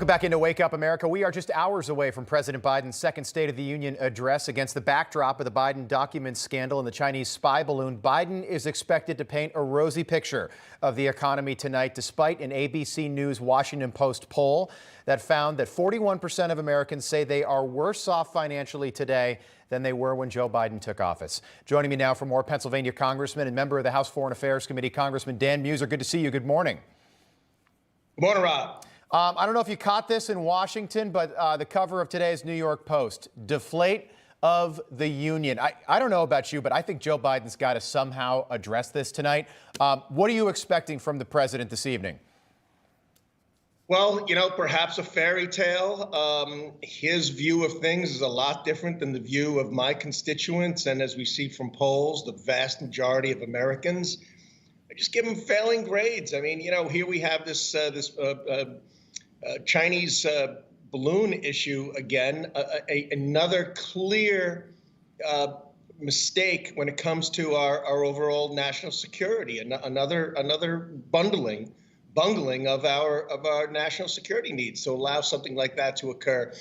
Welcome back into Wake Up America. We are just hours away from President Biden's second State of the Union address. Against the backdrop of the Biden documents scandal and the Chinese spy balloon, Biden is expected to paint a rosy picture of the economy tonight, despite an ABC News Washington Post poll that found that 41% of Americans say they are worse off financially today than they were when Joe Biden took office. Joining me now for more, Pennsylvania Congressman and member of the House Foreign Affairs Committee, Congressman Dan Meuser. Good to see you. Good morning. Good morning, Rob. I don't know if you caught this in Washington, but the cover of today's New York Post, deflate of the union. I don't know about you, but I think Joe Biden's got to somehow address this tonight. What are you expecting from the president this evening? Well, perhaps a fairy tale. His view of things is a lot different than the view of my constituents. And as we see from polls, the vast majority of Americans just give him failing grades. I mean, here we have this Chinese balloon issue again, another clear mistake when it comes to our overall national security, and another bungling of our national security needs to allow something like that to occur.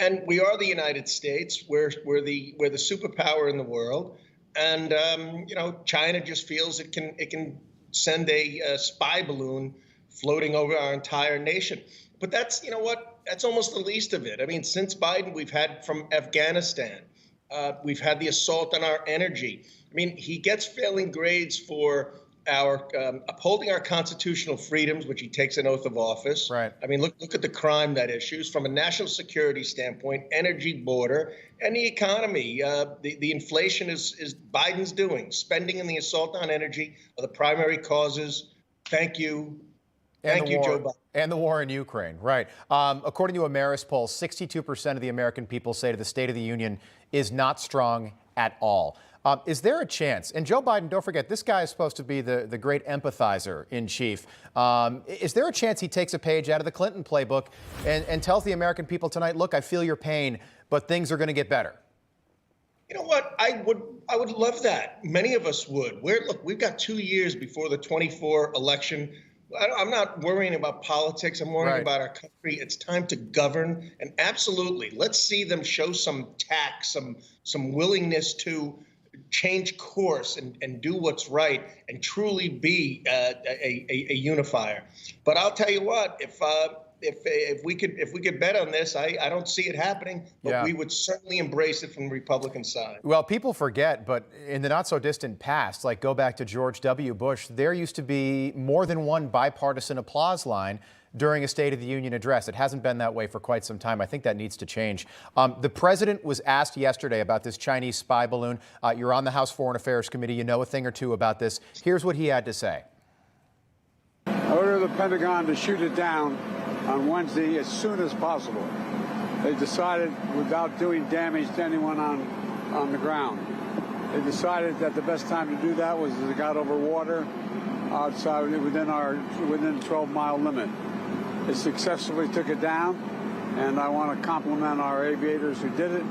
And we are the United States. We're the superpower in the world, and China just feels it can send a spy balloon floating over our entire nation. But that's almost the least of it. I mean, since Biden, we've had from Afghanistan, we've had the assault on our energy. I mean, he gets failing grades for our upholding our constitutional freedoms, which he takes an oath of office. Right. I mean, look at the crime that issues from a national security standpoint, energy, border, and the economy. The inflation is Biden's doing. Spending and the assault on energy are the primary causes. Thank you. Thank you, Joe Biden. And the war in Ukraine, right. According to a Marist poll, 62% of the American people say the State of the Union is not strong at all. Is there a chance, and Joe Biden, don't forget, this guy is supposed to be the great empathizer in chief. Is there a chance he takes a page out of the Clinton playbook and tells the American people tonight, look, I feel your pain, but things are going to get better? You know what? I would love that. Many of us would. We've got 2 years before the 24 election. I'm not worrying about politics. I'm worrying about our country. It's time to govern. And absolutely, let's see them show some tact, some willingness to change course and do what's right and truly be a unifier. But I'll tell you what, if we could bet on this, I don't see it happening, but we would certainly embrace it from the Republican side. Well, people forget, but in the not so distant past, like go back to George W. Bush, there used to be more than one bipartisan applause line during a State of the Union address. It hasn't been that way for quite some time. I think that needs to change. The president was asked yesterday about this Chinese spy balloon. You're on the House Foreign Affairs Committee. You know a thing or two about this. Here's what he had to say. I order the Pentagon to shoot it down on Wednesday as soon as possible. They decided, without doing damage to anyone on the ground, they decided that the best time to do that was as it got over water outside within the 12-mile limit. They successfully took it down, and I want to compliment our aviators who did it,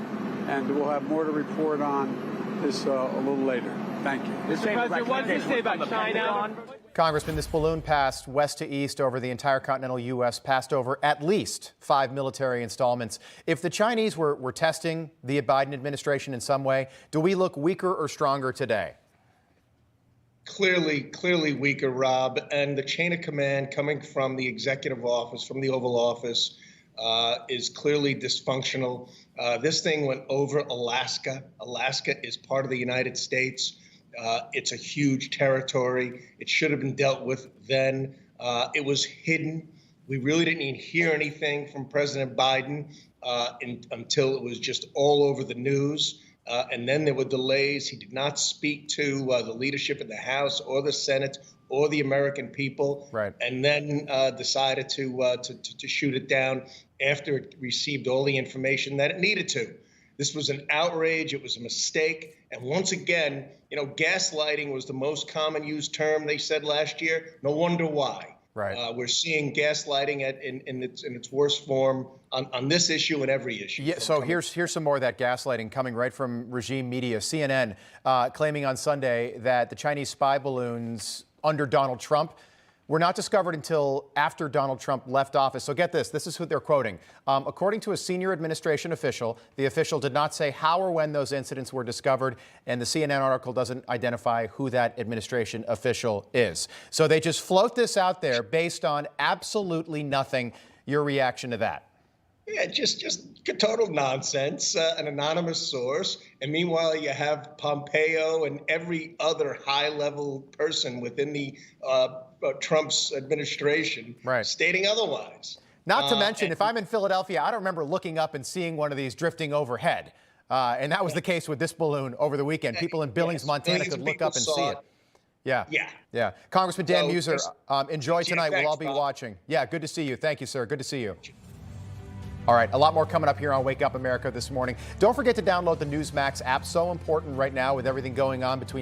and we'll have more to report on this a little later. Thank you. Mr. President, what did you say about China? Congressman, this balloon passed west to east over the entire continental U.S., passed over at least 5 military installments. If the Chinese were testing the Biden administration in some way, do we look weaker or stronger today? Clearly weaker, Rob. And the chain of command coming from the executive office, from the Oval Office, is clearly dysfunctional. This thing went over Alaska. Alaska is part of the United States. It's a huge territory. It should have been dealt with then. It was hidden. We really didn't even hear anything from President Biden until it was just all over the news. And then there were delays. He did not speak to the leadership in the House or the Senate or the American people. Right. And then decided to shoot it down after it received all the information that it needed to. This was an outrage. It was a mistake. And once again, gaslighting was the most common used term they said last year. No wonder why. Right. We're seeing gaslighting in its worst form on this issue and every issue. Yeah, so here's some more of that gaslighting coming right from regime media. CNN claiming on Sunday that the Chinese spy balloons under Donald Trump were not discovered until after Donald Trump left office. So get this. This is who they're quoting. According to a senior administration official, the official did not say how or when those incidents were discovered, and the CNN article doesn't identify who that administration official is. So they just float this out there based on absolutely nothing. Your reaction to that? Yeah, just total nonsense, an anonymous source. And meanwhile, you have Pompeo and every other high-level person within the Trump's administration stating otherwise. Not to mention, if I'm in Philadelphia, I don't remember looking up and seeing one of these drifting overhead. And that was the case with this balloon over the weekend. People in Billings, Montana could look up and see it. Yeah. Congressman Dan Meuser, enjoy tonight. We'll all be watching. Yeah, good to see you. Thank you, sir. Good to see you. All right, a lot more coming up here on Wake Up America this morning. Don't forget to download the Newsmax app. So important right now with everything going on between